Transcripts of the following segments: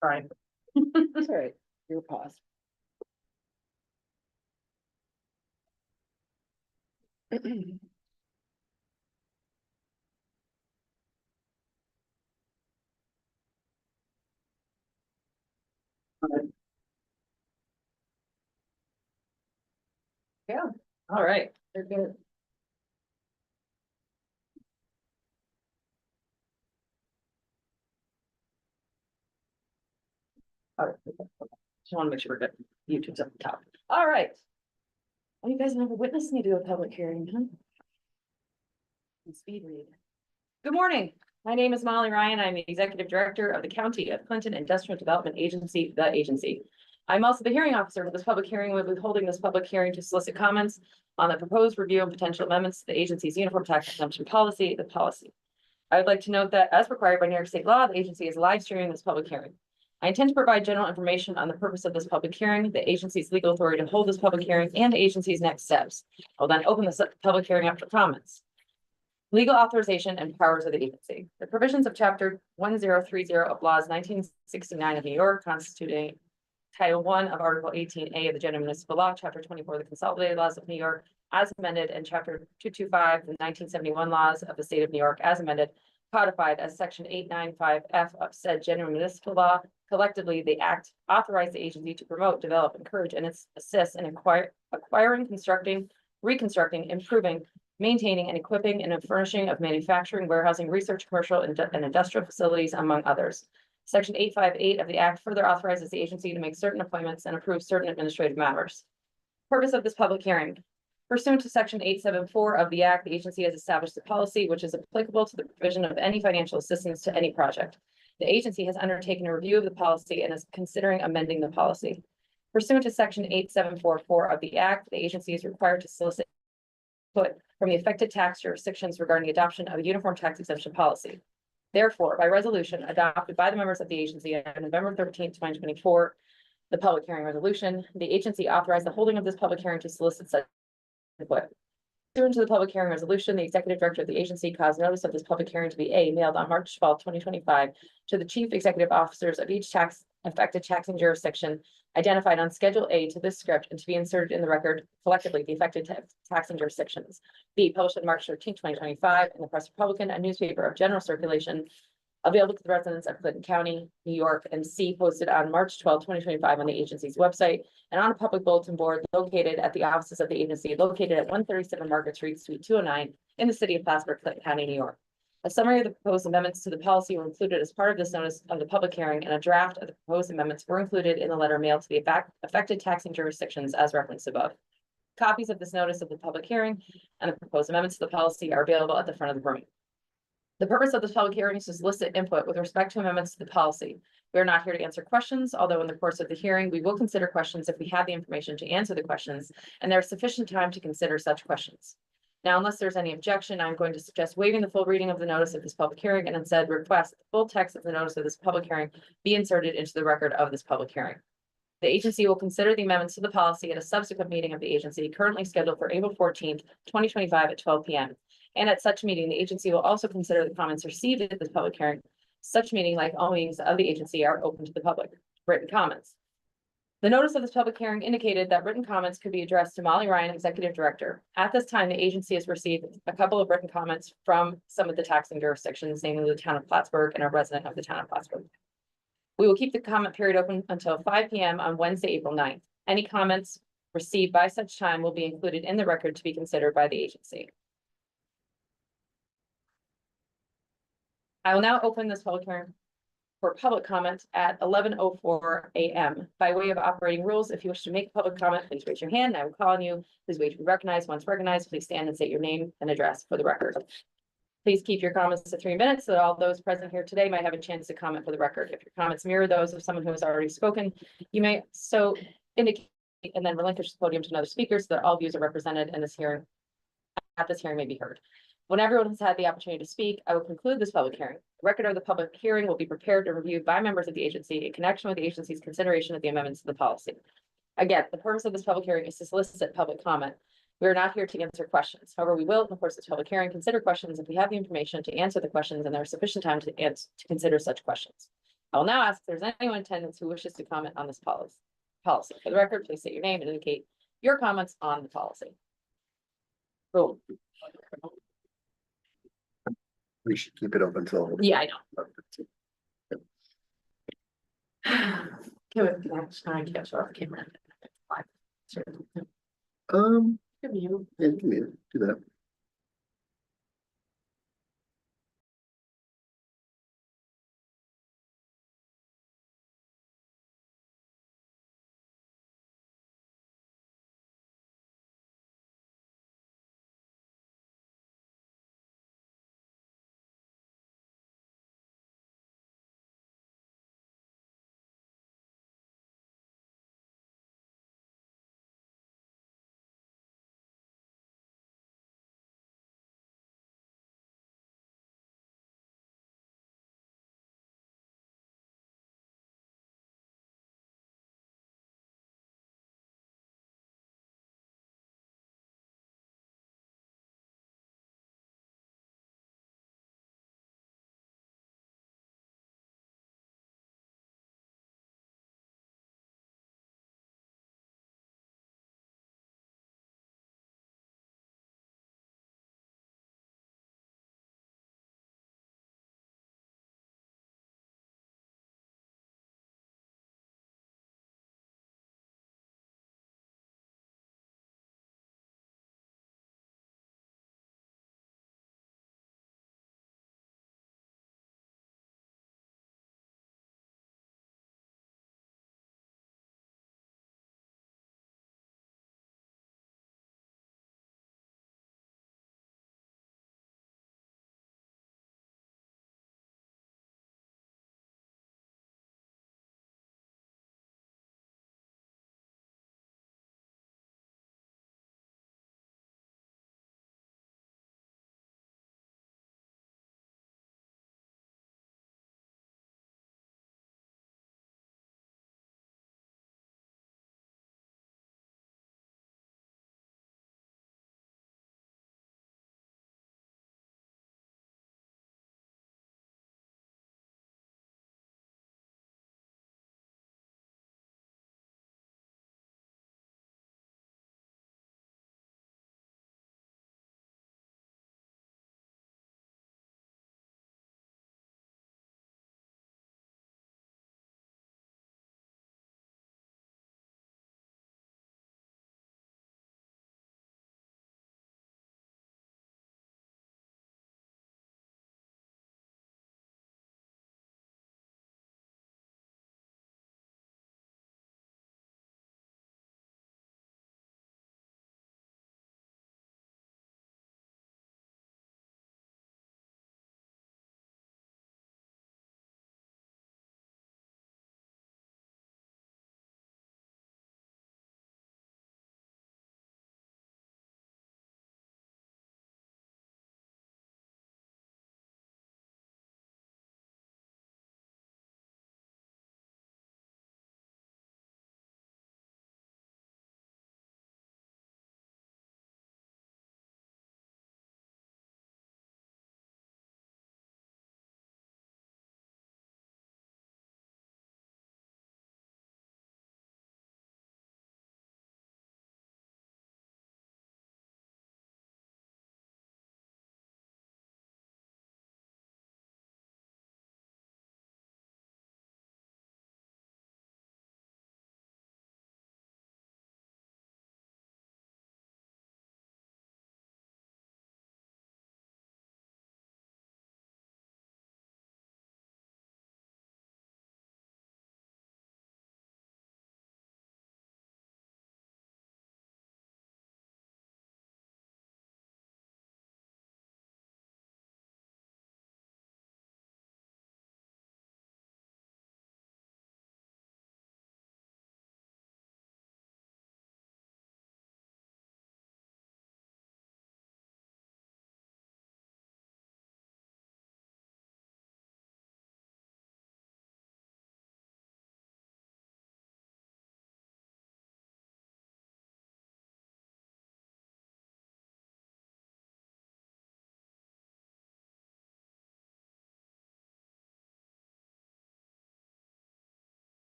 Fine. That's all right. Your pause. Yeah, all right, they're good. All right, just want to make sure we're good. YouTube's at the top. All right. Well, you guys never witnessed me do a public hearing, huh? And speed read. Good morning. My name is Molly Ryan. I'm the Executive Director of the County of Clinton Industrial Development Agency, the agency. I'm also the hearing officer for this public hearing. We'll be holding this public hearing to solicit comments on the proposed review and potential amendments to the agency's uniform tax exemption policy, the policy. I would like to note that as required by New York State law, the agency is live streaming this public hearing. I intend to provide general information on the purpose of this public hearing, the agency's legal authority to hold this public hearing, and the agency's next steps. I'll then open this public hearing up for comments. Legal authorization and powers of the agency. The provisions of Chapter 1030 of Laws 1969 of New York, constituting Title I of Article 18A of the General Municipal Law, Chapter 24 of the Consolidated Laws of New York, as amended, and Chapter 225 of the 1971 laws of the State of New York, as amended, codified as Section 895F of said General Municipal Law. Collectively, the Act authorized the agency to promote, develop, encourage, and assist in acquiring, constructing, reconstructing, improving, maintaining, and equipping and furnishing of manufacturing, warehousing, research, commercial, and industrial facilities, among others. Section 858 of the Act further authorizes the agency to make certain appointments and approve certain administrative matters. Purpose of this public hearing. Pursuant to Section 874 of the Act, the agency has established a policy which is applicable to the provision of any financial assistance to any project. The agency has undertaken a review of the policy and is considering amending the policy. Pursuant to Section 8744 of the Act, the agency is required to solicit input from the affected tax jurisdictions regarding the adoption of a uniform tax exemption policy. Therefore, by resolution adopted by the members of the agency on November 13th, 2024, the public hearing resolution, the agency authorized the holding of this public hearing to solicit such input. Pursuant to the public hearing resolution, the executive director of the agency caused notice of this public hearing to be mailed on March 12, 2025 to the chief executive officers of each affected taxing jurisdiction identified on Schedule A to this script and to be inserted in the record collectively the affected taxing jurisdictions. B, published on March 13, 2025 in the Press Republican, a newspaper of general circulation available to the residents of Clinton County, New York, and C, posted on March 12, 2025 on the agency's website and on a public bulletin board located at the offices of the agency located at 137 Market Street, Suite 209 in the city of Plattsburgh, Clinton County, New York. A summary of the proposed amendments to the policy were included as part of this notice of the public hearing, and a draft of the proposed amendments were included in the letter mailed to the affected taxing jurisdictions as referenced above. Copies of this notice of the public hearing and the proposed amendments to the policy are available at the front of the room. The purpose of this public hearing is to solicit input with respect to amendments to the policy. We are not here to answer questions, although in the course of the hearing, we will consider questions if we have the information to answer the questions, and there is sufficient time to consider such questions. Now, unless there's any objection, I'm going to suggest waiving the full reading of the notice of this public hearing and instead request the full text of the notice of this public hearing be inserted into the record of this public hearing. The agency will consider the amendments to the policy at a subsequent meeting of the agency currently scheduled for April 14th, 2025 at 12 p.m. And at such meeting, the agency will also consider the comments received at this public hearing. Such meeting, like all meetings of the agency, are open to the public. Written comments. The notice of this public hearing indicated that written comments could be addressed to Molly Ryan, Executive Director. At this time, the agency has received a couple of written comments from some of the taxing jurisdictions, namely the town of Plattsburgh and a resident of the town of Plattsburgh. We will keep the comment period open until 5 p.m. on Wednesday, April 9th. Any comments received by such time will be included in the record to be considered by the agency. I will now open this public hearing for public comment at 11:04 a.m. By way of operating rules, if you wish to make a public comment, please raise your hand and I will call on you. Please wait to be recognized. Once recognized, please stand and state your name and address for the record. Please keep your comments to 3 minutes so that all those present here today might have a chance to comment for the record. If your comments mirror those of someone who has already spoken, you may so indicate and then relinquish the podium to another speaker so that all views are represented in this hearing. At this hearing may be heard. When everyone has had the opportunity to speak, I will conclude this public hearing. The record of the public hearing will be prepared and reviewed by members of the agency in connection with the agency's consideration of the amendments to the policy. Again, the purpose of this public hearing is to solicit public comment. We are not here to answer questions. However, we will, in the course of this public hearing, consider questions if we have the information to answer the questions and there is sufficient time to consider such questions. I will now ask if there's anyone in attendance who wishes to comment on this policy. For the record, please state your name and indicate your comments on the policy. Boom. We should keep it open till. Yeah, I know. Can I catch off camera? Give you. Yeah, give me it. Do that.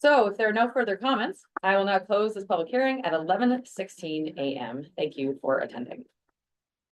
So if there are no further comments, I will now close this public hearing at 11:16 a.m. Thank you for attending.